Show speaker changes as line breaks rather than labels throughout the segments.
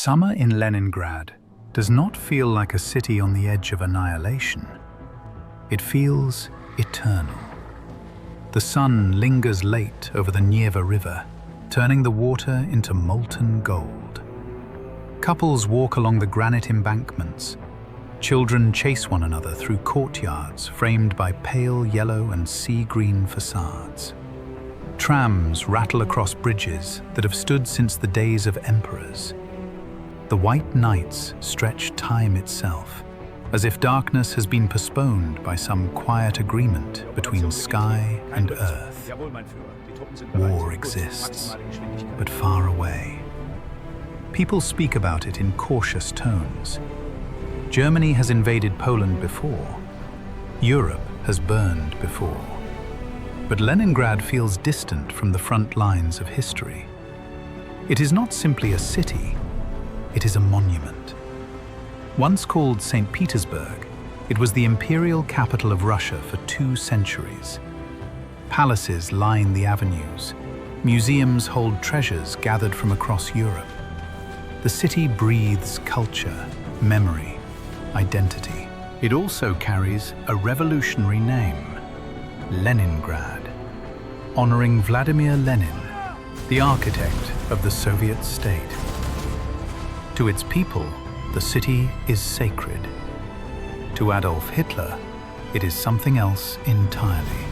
Summer in Leningrad does not feel like a city on the edge of annihilation. It feels eternal. The sun lingers late over the Neva River, turning the water into molten gold. Couples walk along the granite embankments. Children chase one another through courtyards framed by pale yellow and sea green facades. Trams rattle across bridges that have stood since the days of emperors. The white nights stretch time itself, as if darkness has been postponed by some quiet agreement between sky and earth. War exists, but far away. People speak about it in cautious tones. Germany has invaded Poland before. Europe has burned before. But Leningrad feels distant from the front lines of history. It is not simply a city, it is a monument. Once called Saint Petersburg, it was the imperial capital of Russia for 2 centuries. Palaces line the avenues. Museums hold treasures gathered from across Europe. The city breathes culture, memory, identity. It also carries a revolutionary name, Leningrad, honoring Vladimir Lenin, the architect of the Soviet state. To its people, the city is sacred. To Adolf Hitler, it is something else entirely.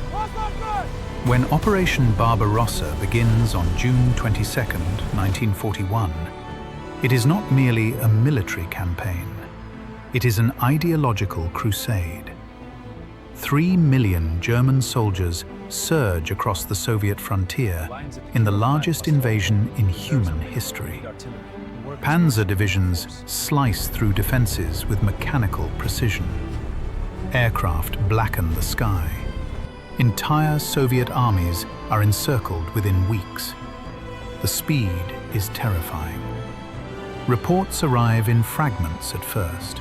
When Operation Barbarossa begins on June 22, 1941, it is not merely a military campaign. It is an ideological crusade. 3 million German soldiers surge across the Soviet frontier in the largest invasion in human history. Panzer divisions slice through defenses with mechanical precision. Aircraft blacken the sky. Entire Soviet armies are encircled within weeks. The speed is terrifying. Reports arrive in fragments at first.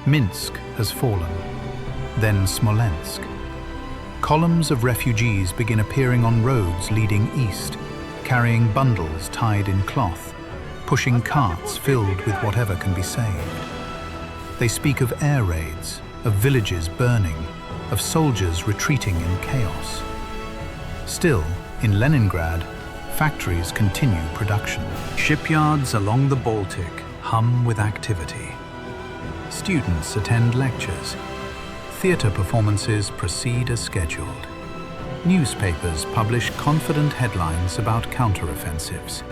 Minsk has fallen, then Smolensk. Columns of refugees begin appearing on roads leading east, carrying bundles tied in cloth, pushing carts filled with whatever can be saved. They speak of air raids, of villages burning, of soldiers retreating in chaos. Still, in Leningrad, factories continue production. Shipyards along the Baltic hum with activity. Students attend lectures. Theatre performances proceed as scheduled. Newspapers publish confident headlines about counteroffensives.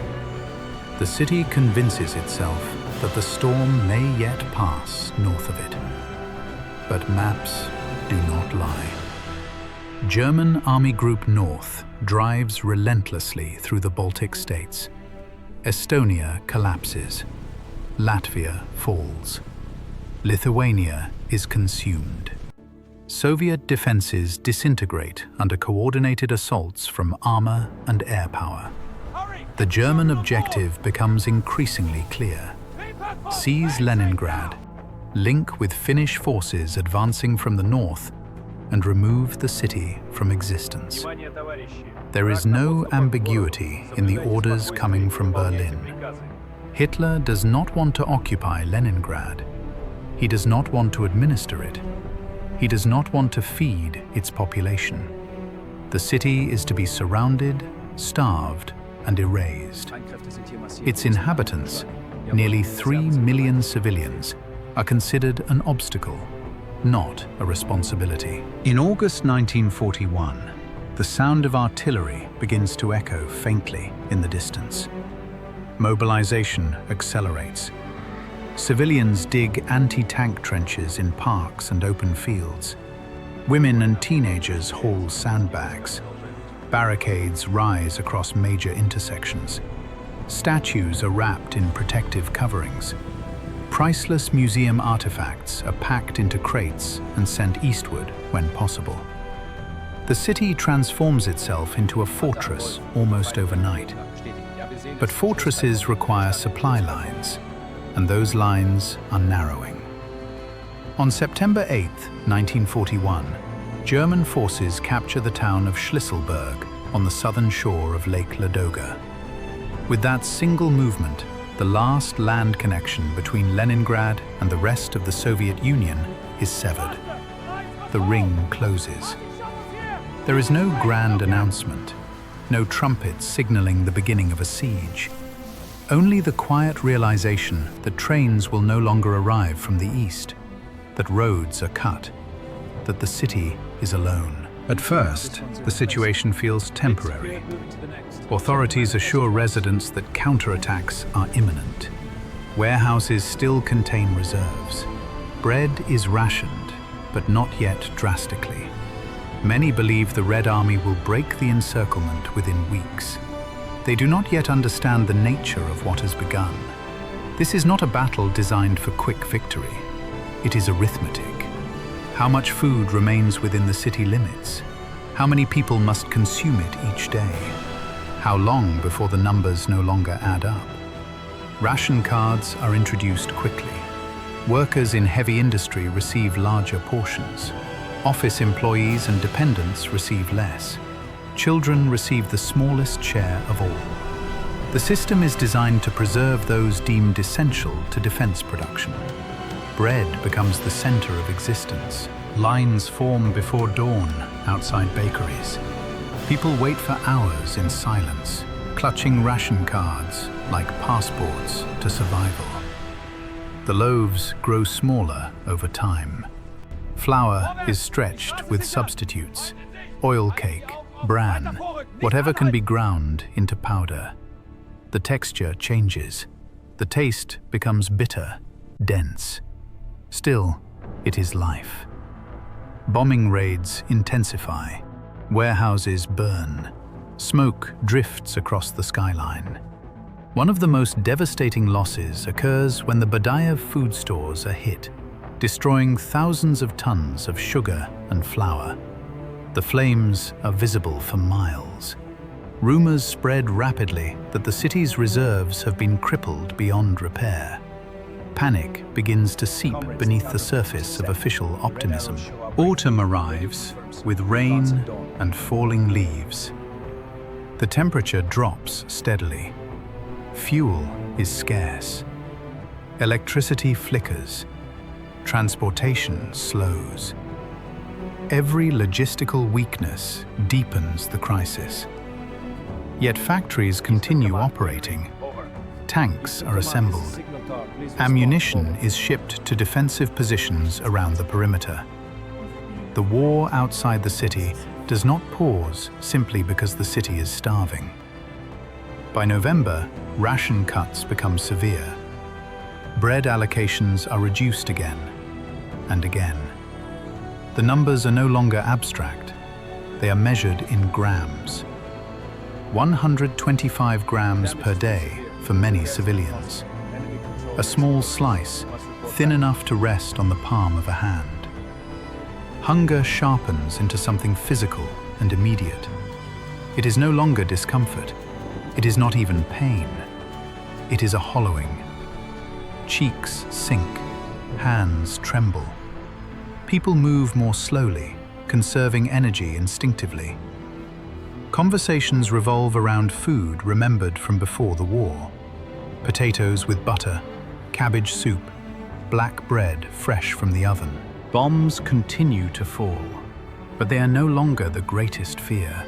The city convinces itself that the storm may yet pass north of it. But maps do not lie. German Army Group North drives relentlessly through the Baltic states. Estonia collapses. Latvia falls. Lithuania is consumed. Soviet defenses disintegrate under coordinated assaults from armor and air power. The German objective becomes increasingly clear. Seize Leningrad, link with Finnish forces advancing from the north, and remove the city from existence. There is no ambiguity in the orders coming from Berlin. Hitler does not want to occupy Leningrad. He does not want to administer it. He does not want to feed its population. The city is to be surrounded, starved, and erased. Its inhabitants, nearly 3 million civilians, are considered an obstacle, not a responsibility. In August 1941, the sound of artillery begins to echo faintly in the distance. Mobilization accelerates. Civilians dig anti-tank trenches in parks and open fields. Women and teenagers haul sandbags. Barricades rise across major intersections. Statues are wrapped in protective coverings. Priceless museum artifacts are packed into crates and sent eastward when possible. The city transforms itself into a fortress almost overnight. But fortresses require supply lines, and those lines are narrowing. On September 8, 1941, German forces capture the town of Schlisselburg on the southern shore of Lake Ladoga. With that single movement, The last land connection between Leningrad and the rest of the Soviet Union is severed. The ring closes. There is no grand announcement, no trumpets signaling the beginning of a siege. Only the quiet realization that trains will no longer arrive from the east, that roads are cut, that the city is alone. At first, the situation feels temporary. Authorities assure residents that counterattacks are imminent. Warehouses still contain reserves. Bread is rationed, but not yet drastically. Many believe the Red Army will break the encirclement within weeks. They do not yet understand the nature of what has begun. This is not a battle designed for quick victory. It is arithmetic. How much food remains within the city limits? How many people must consume it each day? How long before the numbers no longer add up? Ration cards are introduced quickly. Workers in heavy industry receive larger portions. Office employees and dependents receive less. Children receive the smallest share of all. The system is designed to preserve those deemed essential to defense production. Bread becomes the center of existence. Lines form before dawn outside bakeries. People wait for hours in silence, clutching ration cards like passports to survival. The loaves grow smaller over time. Flour is stretched with substitutes, oil cake, bran, whatever can be ground into powder. The texture changes. The taste becomes bitter, dense. Still, it is life. Bombing raids intensify. Warehouses burn. Smoke drifts across the skyline. One of the most devastating losses occurs when the Badaev food stores are hit, destroying thousands of tons of sugar and flour. The flames are visible for miles. Rumors spread rapidly that the city's reserves have been crippled beyond repair. Panic begins to seep beneath the surface of official optimism. Autumn arrives with rain and falling leaves. The temperature drops steadily. Fuel is scarce. Electricity flickers. Transportation slows. Every logistical weakness deepens the crisis. Yet factories continue operating. Tanks are assembled. Ammunition is shipped to defensive positions around the perimeter. The war outside the city does not pause simply because the city is starving. By November, ration cuts become severe. Bread allocations are reduced again and again. The numbers are no longer abstract. They are measured in grams. 125 grams per day for many civilians. A small slice, thin enough to rest on the palm of a hand. Hunger sharpens into something physical and immediate. It is no longer discomfort. It is not even pain. It is a hollowing. Cheeks sink, hands tremble. People move more slowly, conserving energy instinctively. Conversations revolve around food remembered from before the war. Potatoes with butter, cabbage soup, black bread fresh from the oven. Bombs continue to fall, but they are no longer the greatest fear.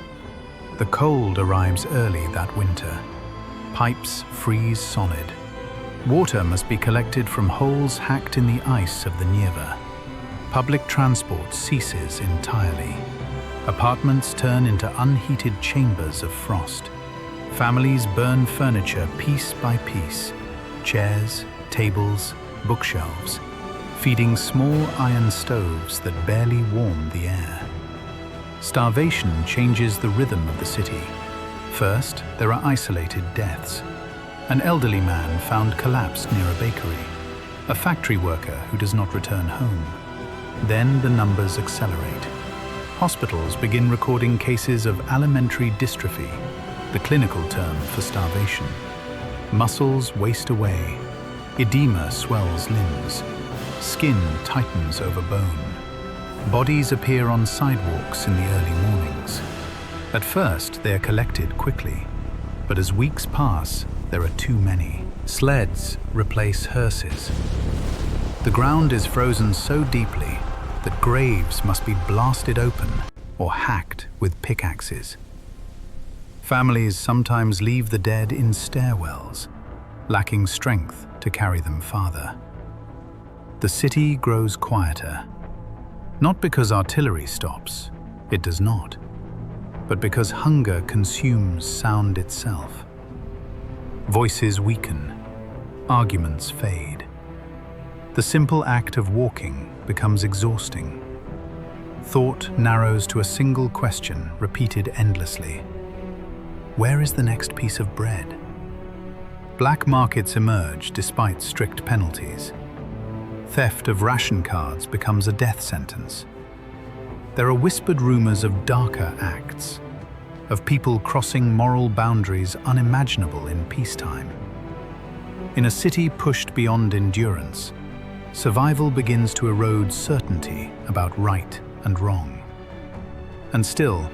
The cold arrives early that winter. Pipes freeze solid. Water must be collected from holes hacked in the ice of the Neva. Public transport ceases entirely. Apartments turn into unheated chambers of frost. Families burn furniture piece by piece, chairs, tables, bookshelves, feeding small iron stoves that barely warm the air. Starvation changes the rhythm of the city. First, there are isolated deaths. An elderly man found collapsed near a bakery, a factory worker who does not return home. Then the numbers accelerate. Hospitals begin recording cases of alimentary dystrophy, the clinical term for starvation. Muscles waste away. Edema swells limbs. Skin tightens over bone. Bodies appear on sidewalks in the early mornings. At first, they are collected quickly, but as weeks pass, there are too many. Sleds replace hearses. The ground is frozen so deeply that graves must be blasted open or hacked with pickaxes. Families sometimes leave the dead in stairwells, lacking strength to carry them farther. The city grows quieter, not because artillery stops, it does not, but because hunger consumes sound itself. Voices weaken, arguments fade. The simple act of walking becomes exhausting. Thought narrows to a single question repeated endlessly. Where is the next piece of bread? Black markets emerge despite strict penalties. Theft of ration cards becomes a death sentence. There are whispered rumors of darker acts, of people crossing moral boundaries unimaginable in peacetime. In a city pushed beyond endurance, survival begins to erode certainty about right and wrong. And still,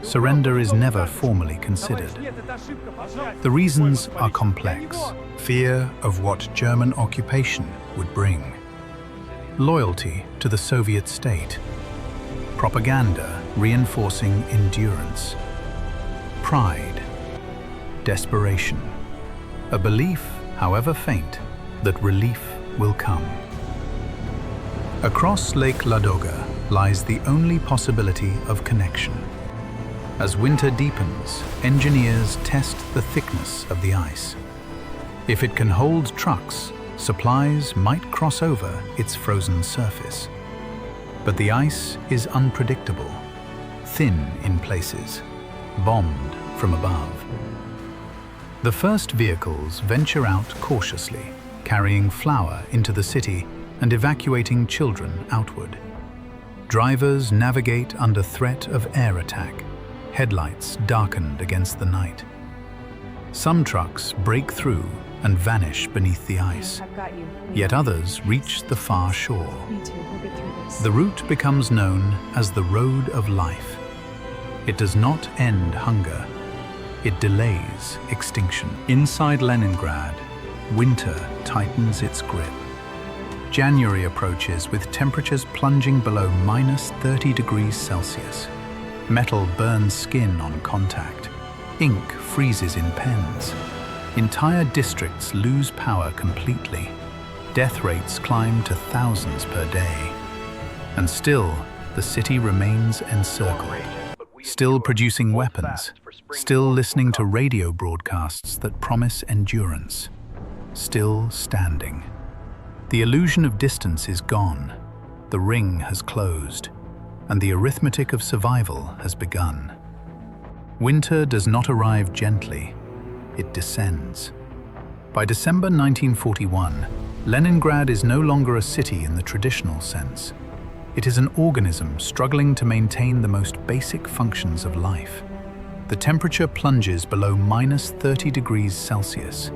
surrender is never formally considered. The reasons are complex. Fear of what German occupation would bring. Loyalty to the Soviet state. Propaganda reinforcing endurance. Pride. Desperation. A belief, however faint, that relief will come. Across Lake Ladoga lies the only possibility of connection. As winter deepens, engineers test the thickness of the ice. If it can hold trucks, supplies might cross over its frozen surface. But the ice is unpredictable, thin in places, bombed from above. The first vehicles venture out cautiously, carrying flour into the city and evacuating children outward. Drivers navigate under threat of air attack, headlights darkened against the night. Some trucks break through and vanish beneath the ice, yet others reach the far shore. The route becomes known as the Road of Life. It does not end hunger, it delays extinction. Inside Leningrad, winter tightens its grip. January approaches with temperatures plunging below -30 degrees Celsius. Metal burns skin on contact. Ink freezes in pens. Entire districts lose power completely. Death rates climb to thousands per day. And still, the city remains encircled. Still producing weapons. Still listening to radio broadcasts that promise endurance. Still standing. The illusion of distance is gone, the ring has closed, and the arithmetic of survival has begun. Winter does not arrive gently, it descends. By December 1941, Leningrad is no longer a city in the traditional sense. It is an organism struggling to maintain the most basic functions of life. The temperature plunges below -30 degrees Celsius.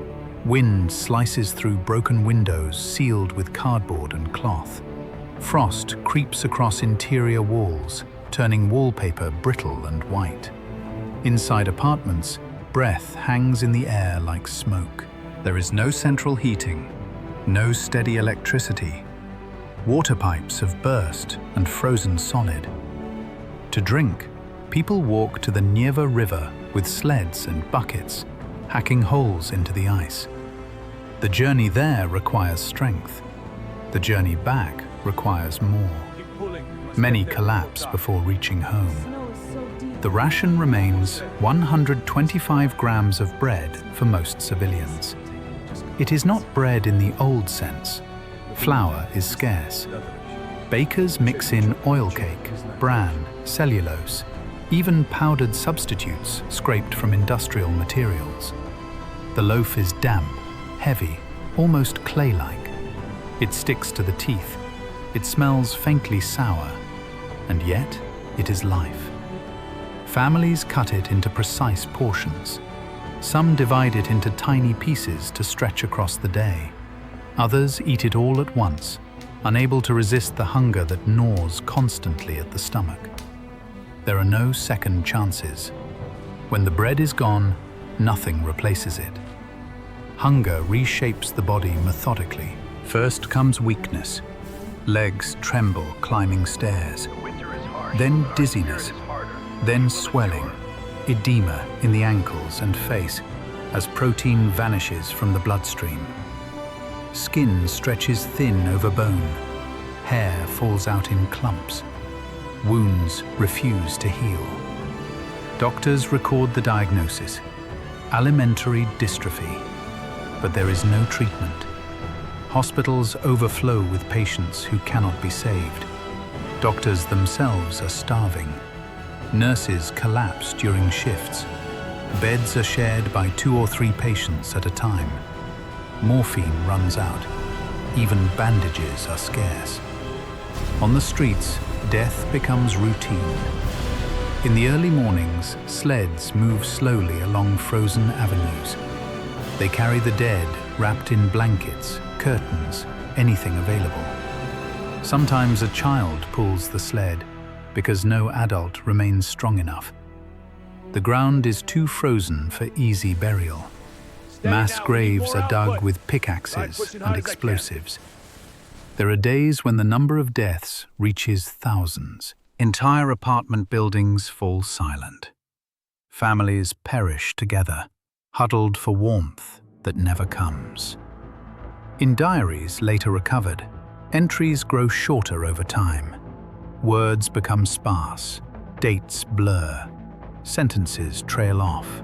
Wind slices through broken windows sealed with cardboard and cloth. Frost creeps across interior walls, turning wallpaper brittle and white. Inside apartments, breath hangs in the air like smoke. There is no central heating, no steady electricity. Water pipes have burst and frozen solid. To drink, people walk to the Neva River with sleds and buckets, hacking holes into the ice. The journey there requires strength. The journey back requires more. Many collapse before reaching home. The ration remains 125 grams of bread for most civilians. It is not bread in the old sense. Flour is scarce. Bakers mix in oil cake, bran, cellulose, even powdered substitutes scraped from industrial materials. The loaf is damp, heavy, almost clay-like. It sticks to the teeth. It smells faintly sour, and yet it is life. Families cut it into precise portions. Some divide it into tiny pieces to stretch across the day. Others eat it all at once, unable to resist the hunger that gnaws constantly at the stomach. There are no second chances. When the bread is gone, nothing replaces it. Hunger reshapes the body methodically. First comes weakness. Legs tremble climbing stairs. Then dizziness. Then swelling. Edema in the ankles and face as protein vanishes from the bloodstream. Skin stretches thin over bone. Hair falls out in clumps. Wounds refuse to heal. Doctors record the diagnosis: alimentary dystrophy. But there is no treatment. Hospitals overflow with patients who cannot be saved. Doctors themselves are starving. Nurses collapse during shifts. Beds are shared by 2 or 3 patients at a time. Morphine runs out. Even bandages are scarce. On the streets, death becomes routine. In the early mornings, sleds move slowly along frozen avenues. They carry the dead wrapped in blankets, curtains, anything available. Sometimes a child pulls the sled because no adult remains strong enough. The ground is too frozen for easy burial. Mass graves are dug with pickaxes and explosives. There are days when the number of deaths reaches thousands. Entire apartment buildings fall silent. Families perish together, huddled for warmth that never comes. In diaries later recovered, entries grow shorter over time. Words become sparse, dates blur, sentences trail off.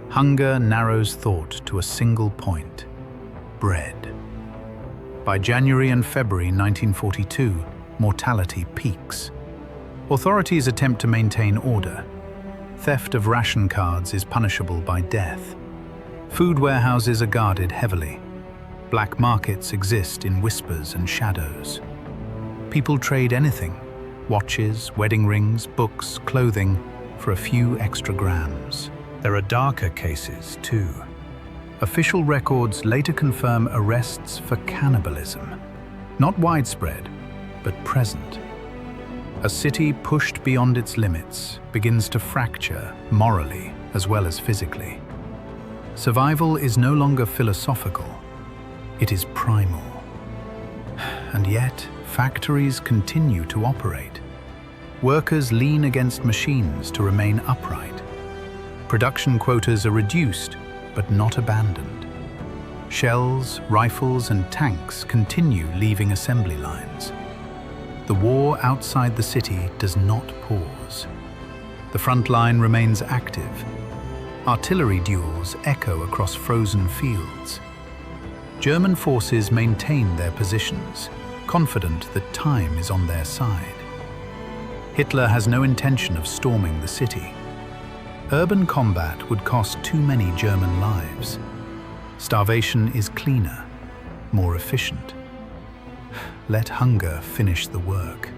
Hunger narrows thought to a single point: bread. By January and February 1942, mortality peaks. Authorities attempt to maintain order. Theft of ration cards is punishable by death. Food warehouses are guarded heavily. Black markets exist in whispers and shadows. People trade anything: watches, wedding rings, books, clothing, for a few extra grams. There are darker cases, too. Official records later confirm arrests for cannibalism. Not widespread, but present. A city pushed beyond its limits begins to fracture morally as well as physically. Survival is no longer philosophical, it is primal. And yet, factories continue to operate. Workers lean against machines to remain upright. Production quotas are reduced, but not abandoned. Shells, rifles, and tanks continue leaving assembly lines. The war outside the city does not pause. The front line remains active. Artillery duels echo across frozen fields. German forces maintain their positions, confident that time is on their side. Hitler has no intention of storming the city. Urban combat would cost too many German lives. Starvation is cleaner, more efficient. Let hunger finish the work.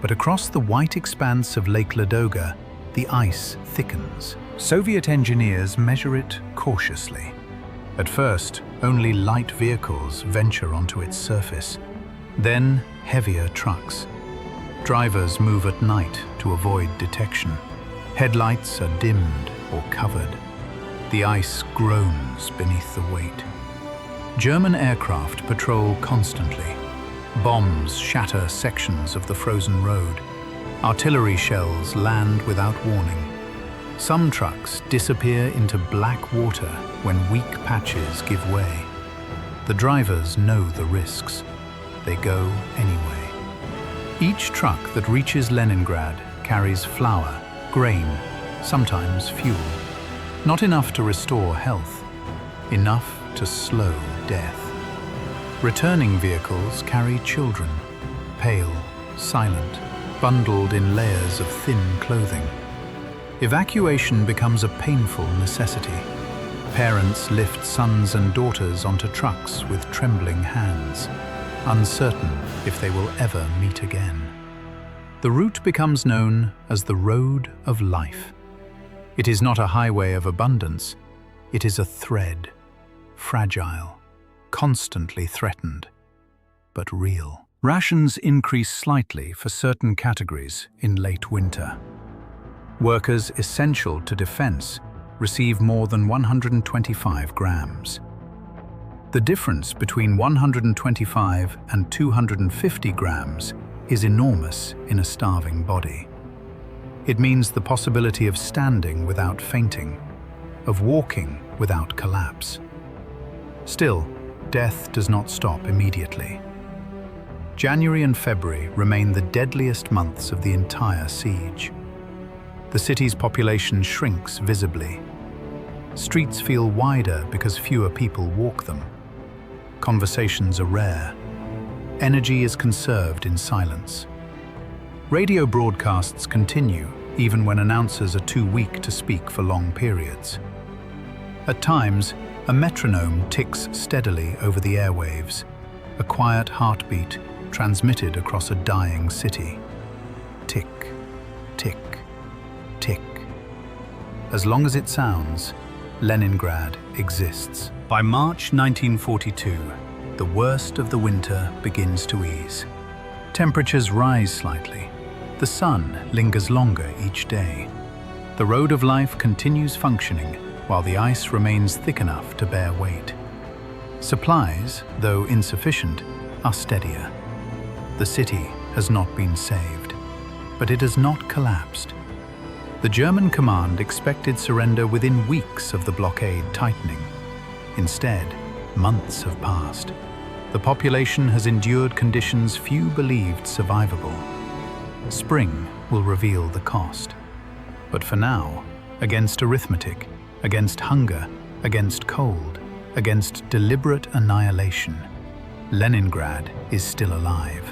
But across the white expanse of Lake Ladoga, the ice thickens. Soviet engineers measure it cautiously. At first, only light vehicles venture onto its surface. Then, heavier trucks. Drivers move at night to avoid detection. Headlights are dimmed or covered. The ice groans beneath the weight. German aircraft patrol constantly. Bombs shatter sections of the frozen road. Artillery shells land without warning. Some trucks disappear into black water when weak patches give way. The drivers know the risks. They go anyway. Each truck that reaches Leningrad carries flour, grain, sometimes fuel. Not enough to restore health, enough to slow death. Returning vehicles carry children, pale, silent, bundled in layers of thin clothing. Evacuation becomes a painful necessity. Parents lift sons and daughters onto trucks with trembling hands, uncertain if they will ever meet again. The route becomes known as the Road of Life. It is not a highway of abundance, it is a thread, fragile, constantly threatened, but real. Rations increase slightly for certain categories in late winter. Workers essential to defense receive more than 125 grams. The difference between 125 and 250 grams is enormous in a starving body. It means the possibility of standing without fainting, of walking without collapse. Still, death does not stop immediately. January and February remain the deadliest months of the entire siege. The city's population shrinks visibly. Streets feel wider because fewer people walk them. Conversations are rare. Energy is conserved in silence. Radio broadcasts continue even when announcers are too weak to speak for long periods. At times, a metronome ticks steadily over the airwaves, a quiet heartbeat transmitted across a dying city. Tick, tick, tick. As long as it sounds, Leningrad exists. By March 1942, the worst of the winter begins to ease. Temperatures rise slightly. The sun lingers longer each day. The road of life continues functioning while the ice remains thick enough to bear weight. Supplies, though insufficient, are steadier. The city has not been saved, but it has not collapsed. The German command expected surrender within weeks of the blockade tightening. Instead, months have passed. The population has endured conditions few believed survivable. Spring will reveal the cost. But for now, against arithmetic, against hunger, against cold, against deliberate annihilation, Leningrad is still alive.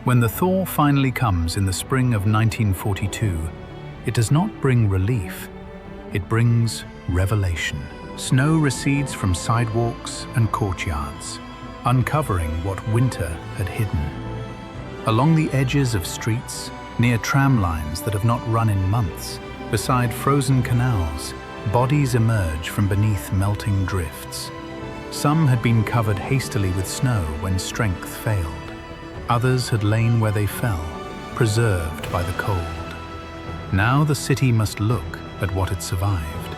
When the thaw finally comes in the spring of 1942, it does not bring relief, it brings revelation. Snow recedes from sidewalks and courtyards, uncovering what winter had hidden. Along the edges of streets, near tram lines that have not run in months, beside frozen canals, bodies emerge from beneath melting drifts. Some had been covered hastily with snow when strength failed. Others had lain where they fell, preserved by the cold. Now the city must look at what had survived.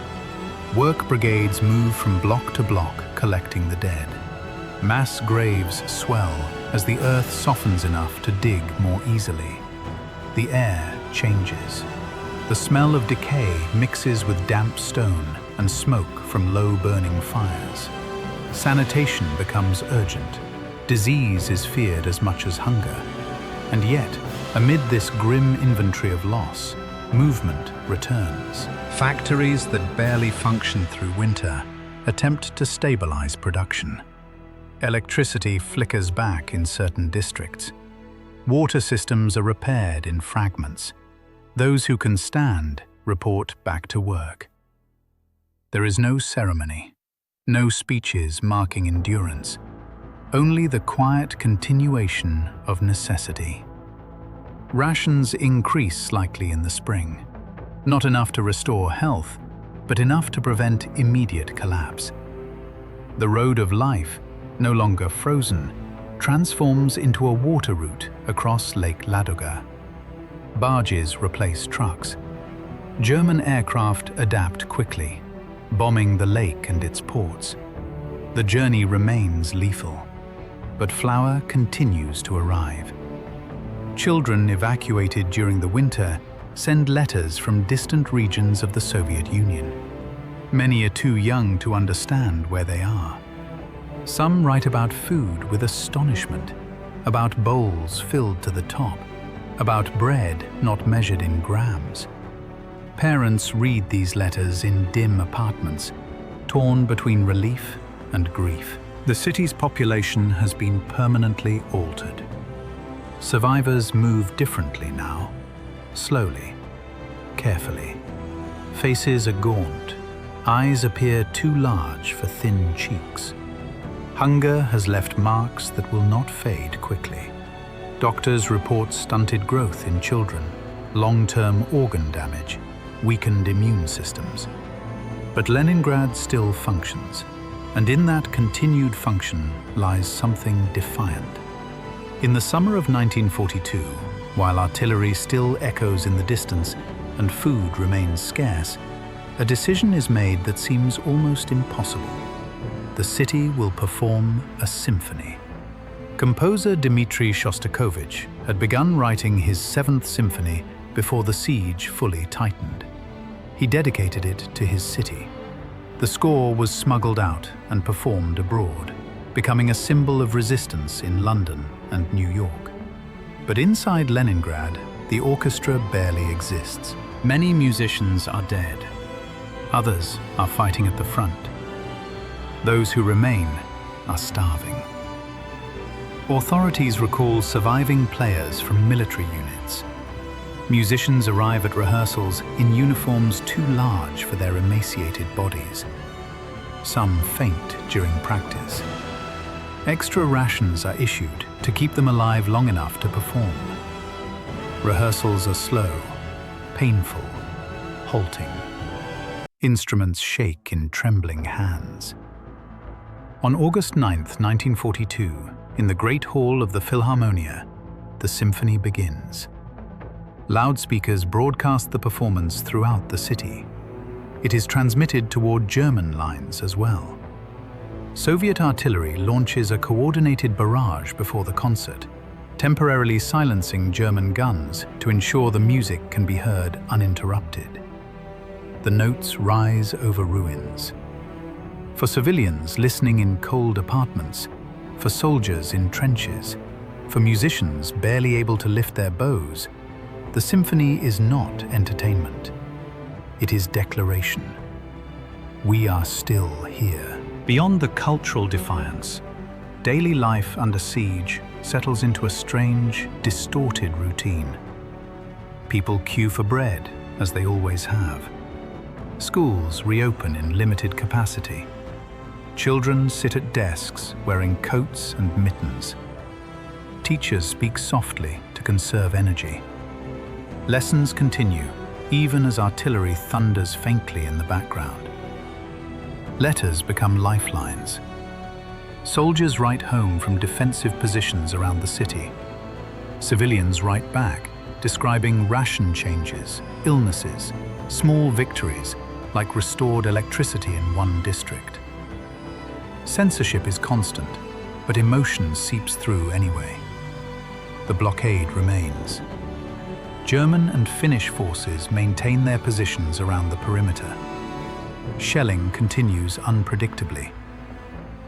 Work brigades move from block to block, collecting the dead. Mass graves swell as the earth softens enough to dig more easily. The air changes. The smell of decay mixes with damp stone and smoke from low-burning fires. Sanitation becomes urgent. Disease is feared as much as hunger. And yet, amid this grim inventory of loss, movement returns. Factories that barely function through winter attempt to stabilize production. Electricity flickers back in certain districts. Water systems are repaired in fragments. Those who can stand report back to work. There is no ceremony, no speeches marking endurance, only the quiet continuation of necessity. Rations increase slightly in the spring, not enough to restore health, but enough to prevent immediate collapse. The road of life, no longer frozen, transforms into a water route across Lake Ladoga. Barges replace trucks. German aircraft adapt quickly, bombing the lake and its ports. The journey remains lethal, but flour continues to arrive. Children evacuated during the winter send letters from distant regions of the Soviet Union. Many are too young to understand where they are. Some write about food with astonishment, about bowls filled to the top, about bread not measured in grams. Parents read these letters in dim apartments, torn between relief and grief. The city's population has been permanently altered. Survivors move differently now, slowly, carefully. Faces are gaunt, eyes appear too large for thin cheeks. Hunger has left marks that will not fade quickly. Doctors report stunted growth in children, long-term organ damage, weakened immune systems. But Leningrad still functions, and in that continued function lies something defiant. In the summer of 1942, while artillery still echoes in the distance and food remains scarce, a decision is made that seems almost impossible. The city will perform a symphony. Composer Dmitri Shostakovich had begun writing his 7th symphony before the siege fully tightened. He dedicated it to his city. The score was smuggled out and performed abroad, becoming a symbol of resistance in London and New York. But inside Leningrad, the orchestra barely exists. Many musicians are dead. Others are fighting at the front. Those who remain are starving. Authorities recall surviving players from military units. Musicians arrive at rehearsals in uniforms too large for their emaciated bodies. Some faint during practice. Extra rations are issued to keep them alive long enough to perform. Rehearsals are slow, painful, halting. Instruments shake in trembling hands. On August 9, 1942, in the Great Hall of the Philharmonia, the symphony begins. Loudspeakers broadcast the performance throughout the city. It is transmitted toward German lines as well. Soviet artillery launches a coordinated barrage before the concert, temporarily silencing German guns to ensure the music can be heard uninterrupted. The notes rise over ruins. For civilians listening in cold apartments, for soldiers in trenches, for musicians barely able to lift their bows, the symphony is not entertainment. It is declaration. We are still here. Beyond the cultural defiance, daily life under siege settles into a strange, distorted routine. People queue for bread, as they always have. Schools reopen in limited capacity. Children sit at desks wearing coats and mittens. Teachers speak softly to conserve energy. Lessons continue, even as artillery thunders faintly in the background. Letters become lifelines. Soldiers write home from defensive positions around the city. Civilians write back, describing ration changes, illnesses, small victories, like restored electricity in one district. Censorship is constant, but emotion seeps through anyway. The blockade remains. German and Finnish forces maintain their positions around the perimeter. Shelling continues unpredictably.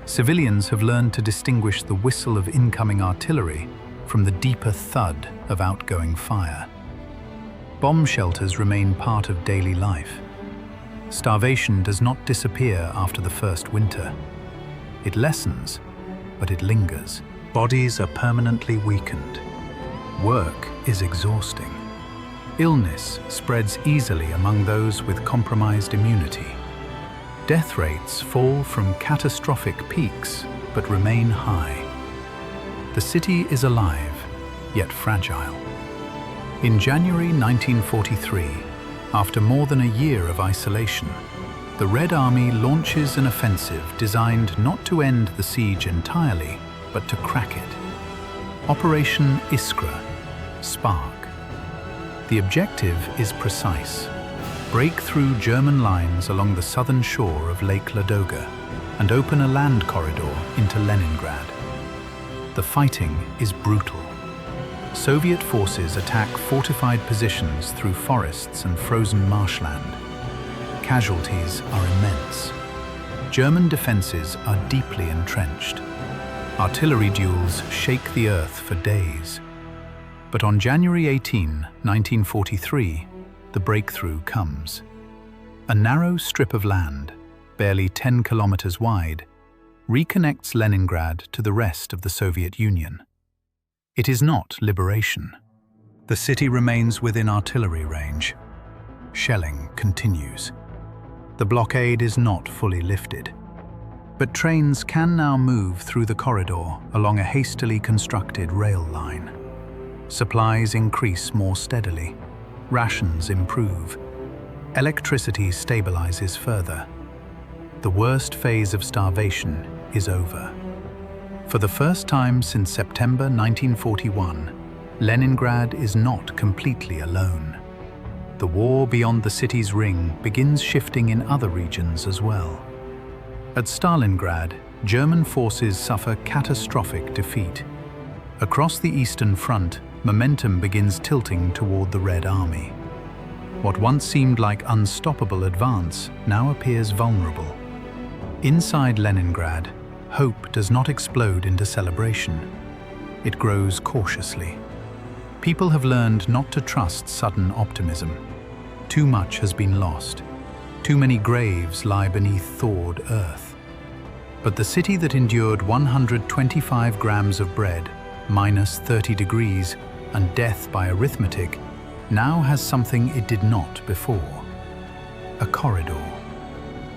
Civilians have learned to distinguish the whistle of incoming artillery from the deeper thud of outgoing fire. Bomb shelters remain part of daily life. Starvation does not disappear after the first winter. It lessens, but it lingers. Bodies are permanently weakened. Work is exhausting. Illness spreads easily among those with compromised immunity. Death rates fall from catastrophic peaks, but remain high. The city is alive, yet fragile. In January 1943, after more than a year of isolation, the Red Army launches an offensive designed not to end the siege entirely, but to crack it. Operation Iskra, Spark. The objective is precise. Break through German lines along the southern shore of Lake Ladoga and open a land corridor into Leningrad. The fighting is brutal. Soviet forces attack fortified positions through forests and frozen marshland. Casualties are immense. German defenses are deeply entrenched. Artillery duels shake the earth for days. But on January 18, 1943, the breakthrough comes. A narrow strip of land, barely 10 kilometers wide, reconnects Leningrad to the rest of the Soviet Union. It is not liberation. The city remains within artillery range. Shelling continues. The blockade is not fully lifted. But trains can now move through the corridor along a hastily constructed rail line. Supplies increase more steadily. Rations improve. Electricity stabilizes further. The worst phase of starvation is over. For the first time since September 1941, Leningrad is not completely alone. the war beyond the city's ring begins shifting in other regions as well. At Stalingrad, German forces suffer catastrophic defeat. Across the Eastern Front, momentum begins tilting toward the Red Army. What once seemed like unstoppable advance now appears vulnerable. Inside Leningrad, hope does not explode into celebration. It grows cautiously. People have learned not to trust sudden optimism. Too much has been lost. Too many graves lie beneath thawed earth. But the city that endured 125 grams of bread, minus 30 degrees, and death by arithmetic, now has something it did not before. A corridor,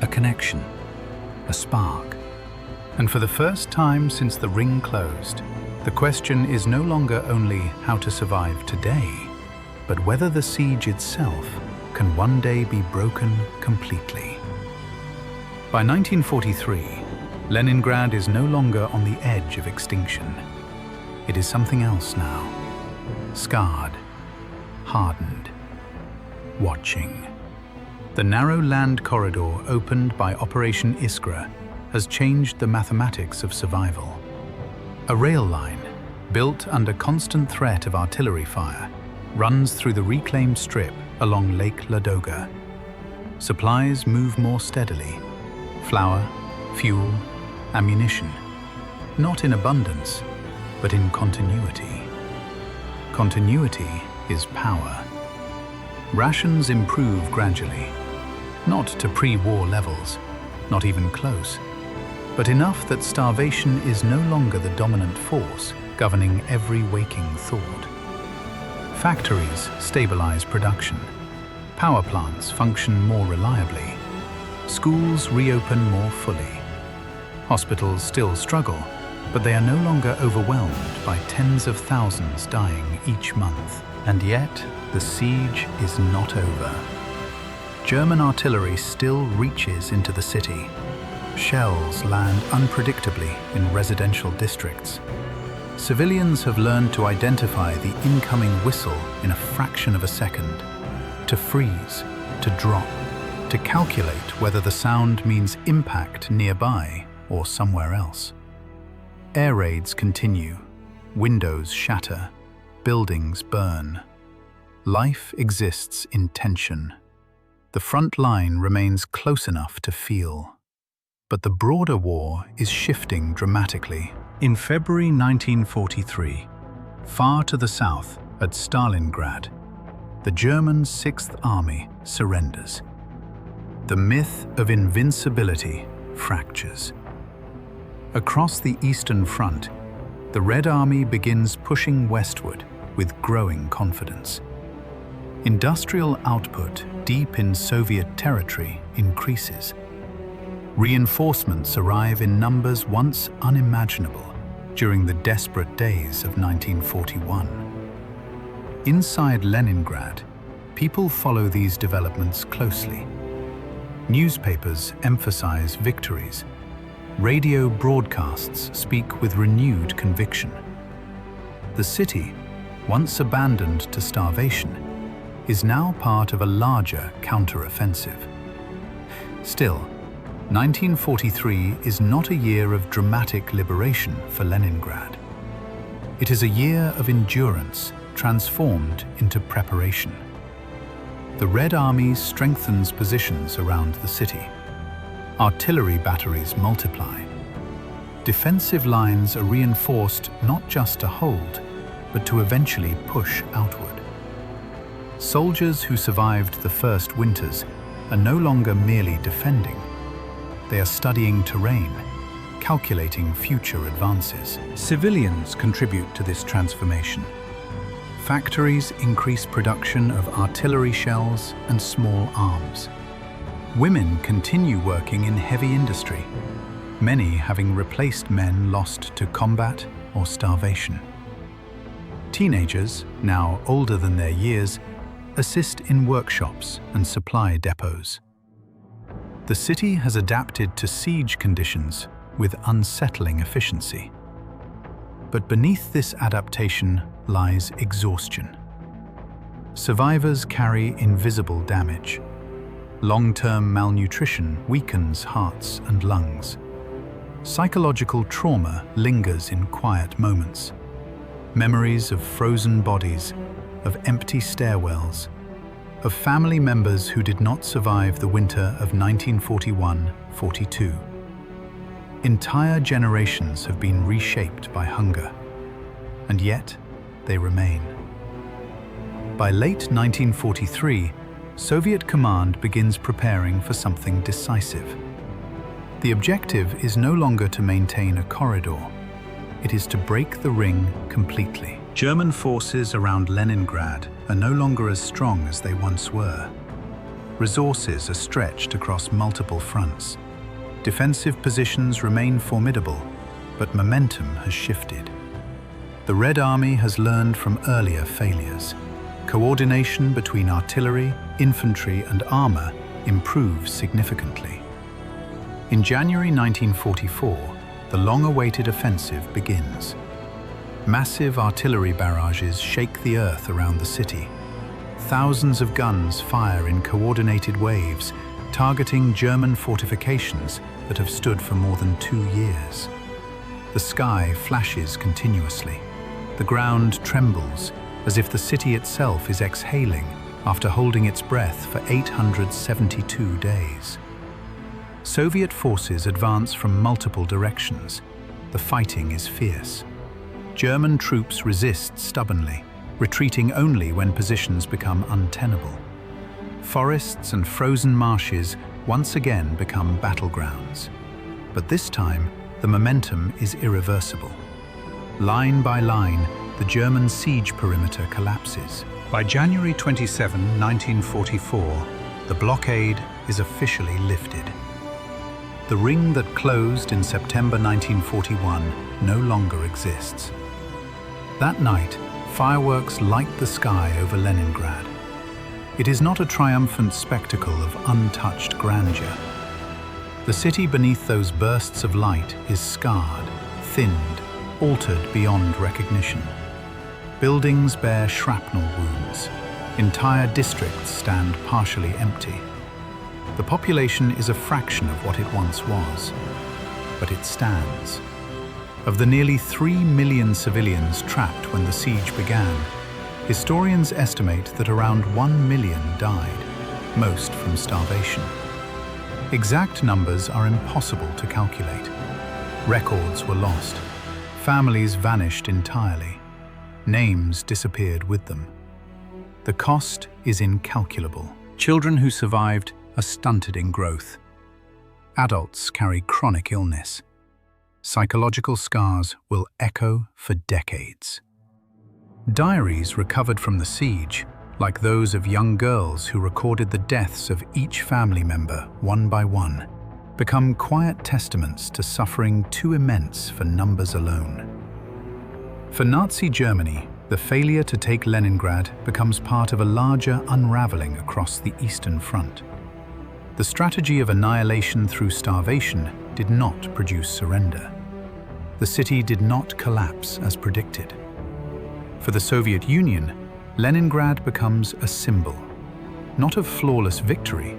a connection, a spark. And for the first time since the ring closed, the question is no longer only how to survive today, but whether the siege itself can one day be broken completely. By 1943, Leningrad is no longer on the edge of extinction. It is something else now. Scarred, hardened, watching. The narrow land corridor opened by Operation Iskra has changed the mathematics of survival. A rail line, built under constant threat of artillery fire, runs through the reclaimed strip along Lake Ladoga. Supplies move more steadily. Flour, fuel, ammunition. Not in abundance, but in continuity. Continuity is power. Rations improve gradually, not to pre-war levels, not even close, but enough that starvation is no longer the dominant force governing every waking thought. Factories stabilize production. Power plants function more reliably. Schools reopen more fully. Hospitals still struggle, but they are no longer overwhelmed by tens of thousands dying each month. And yet, the siege is not over. German artillery still reaches into the city. Shells land unpredictably in residential districts. Civilians have learned to identify the incoming whistle in a fraction of a second, to freeze, to drop, to calculate whether the sound means impact nearby or somewhere else. Air raids continue, windows shatter, buildings burn. Life exists in tension. The front line remains close enough to feel. But the broader war is shifting dramatically. In February 1943, far to the south at Stalingrad, the German Sixth Army surrenders. The myth of invincibility fractures. Across the Eastern Front, the Red Army begins pushing westward with growing confidence. Industrial output deep in Soviet territory increases. Reinforcements arrive in numbers once unimaginable during the desperate days of 1941. Inside Leningrad, people follow these developments closely. Newspapers emphasize victories. Radio broadcasts speak with renewed conviction. The city, once abandoned to starvation, is now part of a larger counter-offensive. Still, 1943 is not a year of dramatic liberation for Leningrad. It is a year of endurance transformed into preparation. The Red Army strengthens positions around the city. Artillery batteries multiply. Defensive lines are reinforced not just to hold, but to eventually push outward. Soldiers who survived the first winters are no longer merely defending. They are studying terrain, calculating future advances. Civilians contribute to this transformation. Factories increase production of artillery shells and small arms. Women continue working in heavy industry, many having replaced men lost to combat or starvation. Teenagers, now older than their years, assist in workshops and supply depots. The city has adapted to siege conditions with unsettling efficiency. But beneath this adaptation lies exhaustion. survivors carry invisible damage. Long-term malnutrition weakens hearts and lungs. Psychological trauma lingers in quiet moments. Memories of frozen bodies, of empty stairwells, of family members who did not survive the winter of 1941-42. Entire generations have been reshaped by hunger, and yet they remain. By late 1943, Soviet command begins preparing for something decisive. The objective is no longer to maintain a corridor. It is to break the ring completely. German forces around Leningrad are no longer as strong as they once were. Resources are stretched across multiple fronts. Defensive positions remain formidable, but momentum has shifted. The Red Army has learned from earlier failures. Coordination between artillery, infantry, and armor improves significantly. In January 1944, the long-awaited offensive begins. Massive artillery barrages shake the earth around the city. Thousands of guns fire in coordinated waves, targeting German fortifications that have stood for more than 2 years. The sky flashes continuously. The ground trembles, as if the city itself is exhaling after holding its breath for 872 days. Soviet forces advance from multiple directions. The fighting is fierce. German troops resist stubbornly, retreating only when positions become untenable. Forests and frozen marshes once again become battlegrounds. But this time, the momentum is irreversible. Line by line, the German siege perimeter collapses. By January 27, 1944, the blockade is officially lifted. The ring that closed in September 1941 no longer exists. That night, fireworks light the sky over Leningrad. It is not a triumphant spectacle of untouched grandeur. The city beneath those bursts of light is scarred, thinned, altered beyond recognition. Buildings bear shrapnel wounds. Entire districts stand partially empty. The population is a fraction of what it once was, but it stands. Of the nearly 3 million civilians trapped when the siege began, historians estimate that around 1 million died, most from starvation. Exact numbers are impossible to calculate. Records were lost. Families vanished entirely. Names disappeared with them. The cost is incalculable. Children who survived are stunted in growth. Adults carry chronic illness. Psychological scars will echo for decades. Diaries recovered from the siege, like those of young girls who recorded the deaths of each family member one by one, become quiet testaments to suffering too immense for numbers alone. For Nazi Germany, the failure to take Leningrad becomes part of a larger unraveling across the Eastern Front. The strategy of annihilation through starvation did not produce surrender. The city did not collapse as predicted. For the Soviet Union, Leningrad becomes a symbol, not of flawless victory,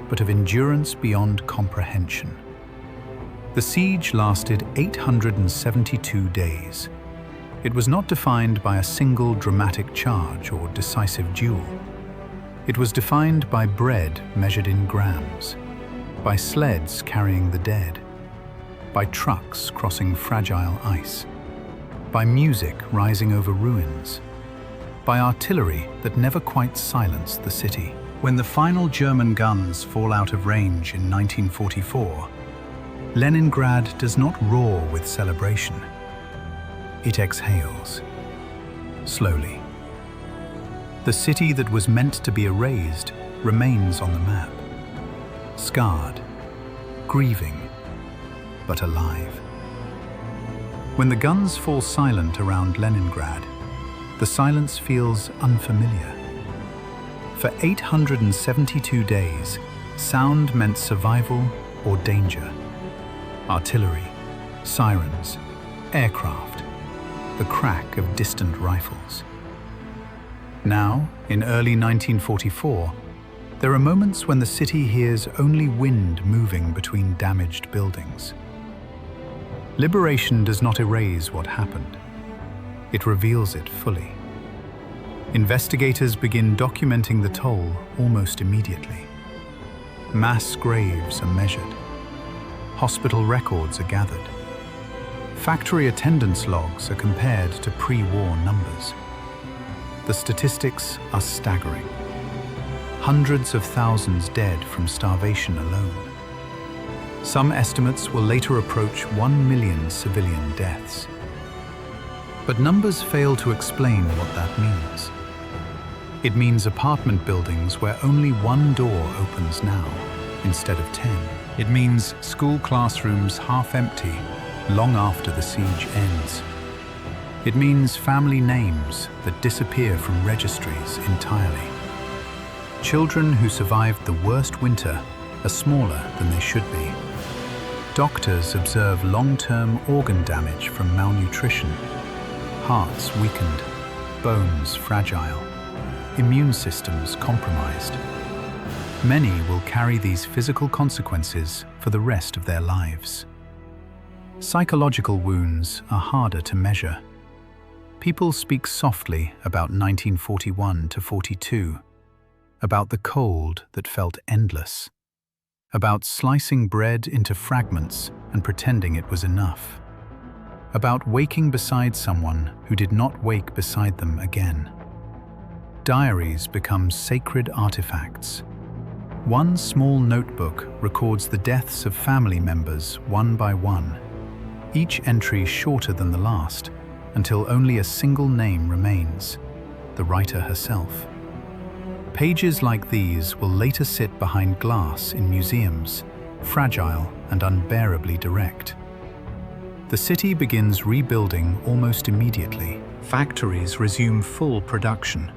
but of endurance beyond comprehension. The siege lasted 872 days. It was not defined by a single dramatic charge or decisive duel. It was defined by bread measured in grams, by sleds carrying the dead, by trucks crossing fragile ice, by music rising over ruins, by artillery that never quite silenced the city. When the final German guns fall out of range in 1944, Leningrad does not roar with celebration. It exhales, slowly. The city that was meant to be erased remains on the map, scarred, grieving, but alive. When the guns fall silent around Leningrad, the silence feels unfamiliar. For 872 days, sound meant survival or danger. Artillery, sirens, aircraft, the crack of distant rifles. Now, in early 1944, there are moments when the city hears only wind moving between damaged buildings. Liberation does not erase what happened. It reveals it fully. Investigators begin documenting the toll almost immediately. Mass graves are measured. Hospital records are gathered. Factory attendance logs are compared to pre-war numbers. The statistics are staggering. Hundreds of thousands dead from starvation alone. Some estimates will later approach 1 million civilian deaths. But numbers fail to explain what that means. It means apartment buildings where only one door opens now, instead of 10. It means school classrooms half empty, long after the siege ends. It means family names that disappear from registries entirely. Children who survived the worst winter are smaller than they should be. Doctors observe long-term organ damage from malnutrition, hearts weakened, bones fragile, immune systems compromised. Many will carry these physical consequences for the rest of their lives. Psychological wounds are harder to measure. People speak softly about 1941 to 42, about the cold that felt endless, about slicing bread into fragments and pretending it was enough, about waking beside someone who did not wake beside them again. Diaries become sacred artifacts. One small notebook records the deaths of family members one by one, each entry shorter than the last, until only a single name remains, the writer herself. Pages like these will later sit behind glass in museums, fragile and unbearably direct. The city begins rebuilding almost immediately. Factories resume full production.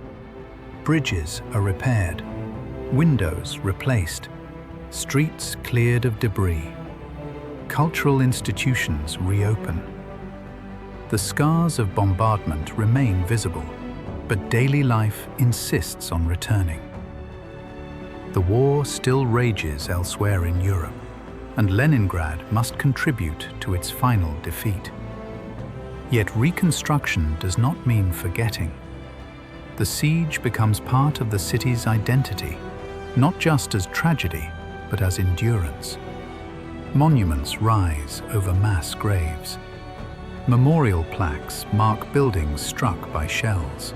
Bridges are repaired, windows replaced, streets cleared of debris. Cultural institutions reopen. The scars of bombardment remain visible, but daily life insists on returning. The war still rages elsewhere in Europe, and Leningrad must contribute to its final defeat. Yet reconstruction does not mean forgetting. The siege becomes part of the city's identity, not just as tragedy, but as endurance. Monuments rise over mass graves. Memorial plaques mark buildings struck by shells.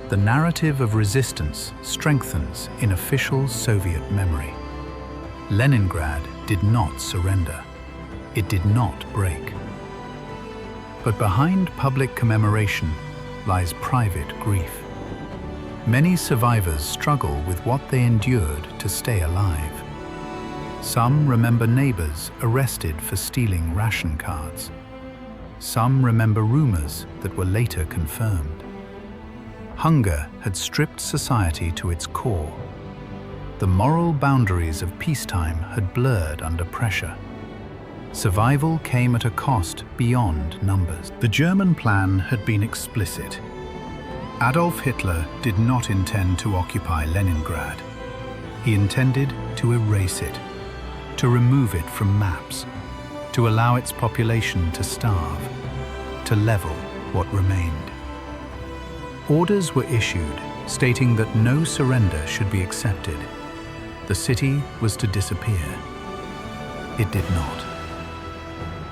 The narrative of resistance strengthens in official Soviet memory. Leningrad did not surrender. It did not break. But behind public commemoration lies private grief. Many survivors struggle with what they endured to stay alive. Some remember neighbors arrested for stealing ration cards. Some remember rumors that were later confirmed. Hunger had stripped society to its core. The moral boundaries of peacetime had blurred under pressure. Survival came at a cost beyond numbers. The German plan had been explicit. Adolf Hitler did not intend to occupy Leningrad. He intended to erase it, to remove it from maps, to allow its population to starve, to level what remained. Orders were issued stating that no surrender should be accepted. The city was to disappear. It did not.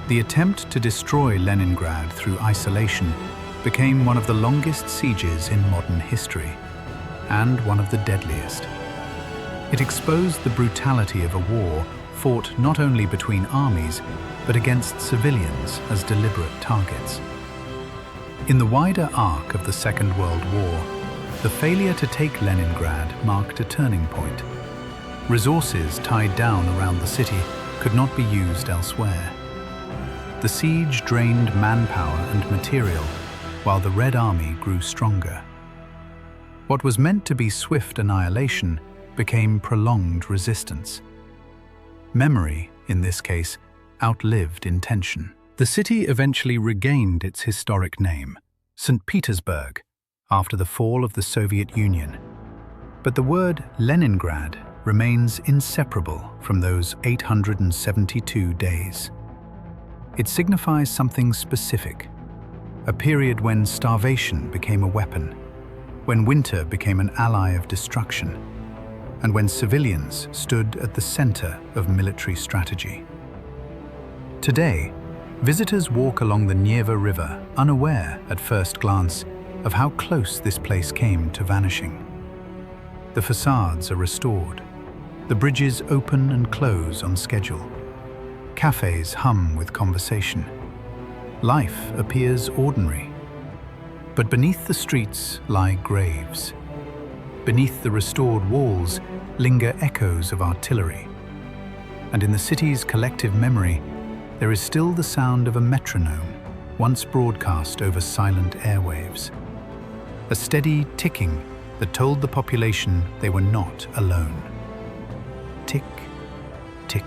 The attempt to destroy Leningrad through isolation became one of the longest sieges in modern history, and one of the deadliest. It exposed the brutality of a war fought not only between armies, but against civilians as deliberate targets. In the wider arc of the Second World War, the failure to take Leningrad marked a turning point. Resources tied down around the city could not be used elsewhere. The siege drained manpower and material, while the Red Army grew stronger. What was meant to be swift annihilation became prolonged resistance. Memory, in this case, outlived intention. The city eventually regained its historic name, Saint Petersburg, after the fall of the Soviet Union. But the word Leningrad remains inseparable from those 872 days. It signifies something specific, a period when starvation became a weapon, when winter became an ally of destruction, and when civilians stood at the center of military strategy. Today, visitors walk along the Neva River unaware, at first glance, of how close this place came to vanishing. The facades are restored. The bridges open and close on schedule. Cafes hum with conversation. Life appears ordinary. But beneath the streets lie graves. Beneath the restored walls linger echoes of artillery. And in the city's collective memory, there is still the sound of a metronome, once broadcast over silent airwaves. A steady ticking that told the population they were not alone. Tick, tick,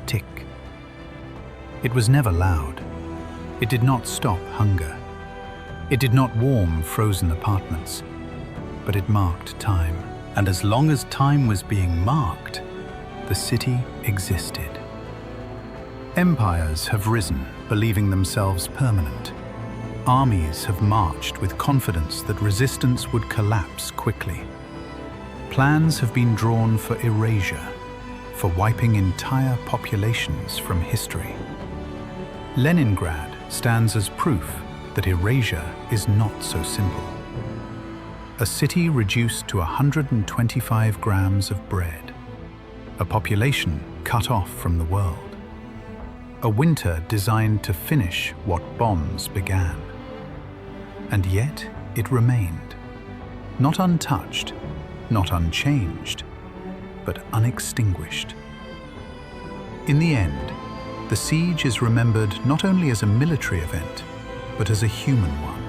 tick. It was never loud. It did not stop hunger. It did not warm frozen apartments. But it marked time. And as long as time was being marked, the city existed. Empires have risen, believing themselves permanent. Armies have marched with confidence that resistance would collapse quickly. Plans have been drawn for erasure, for wiping entire populations from history. Leningrad stands as proof that erasure is not so simple. A city reduced to 125 grams of bread. A population cut off from the world. A winter designed to finish what bombs began. And yet it remained, not untouched, not unchanged, but unextinguished. In the end, the siege is remembered not only as a military event, but as a human one.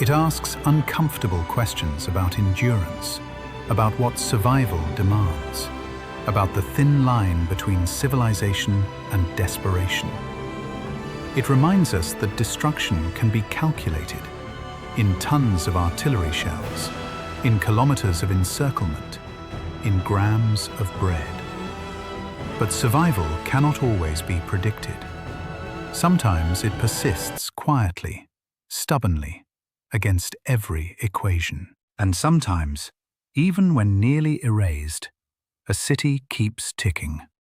It asks uncomfortable questions about endurance, about what survival demands, about the thin line between civilization and desperation. It reminds us that destruction can be calculated in tons of artillery shells, in kilometers of encirclement, in grams of bread. But survival cannot always be predicted. Sometimes it persists quietly, stubbornly, against every equation. And sometimes, even when nearly erased, a city keeps ticking.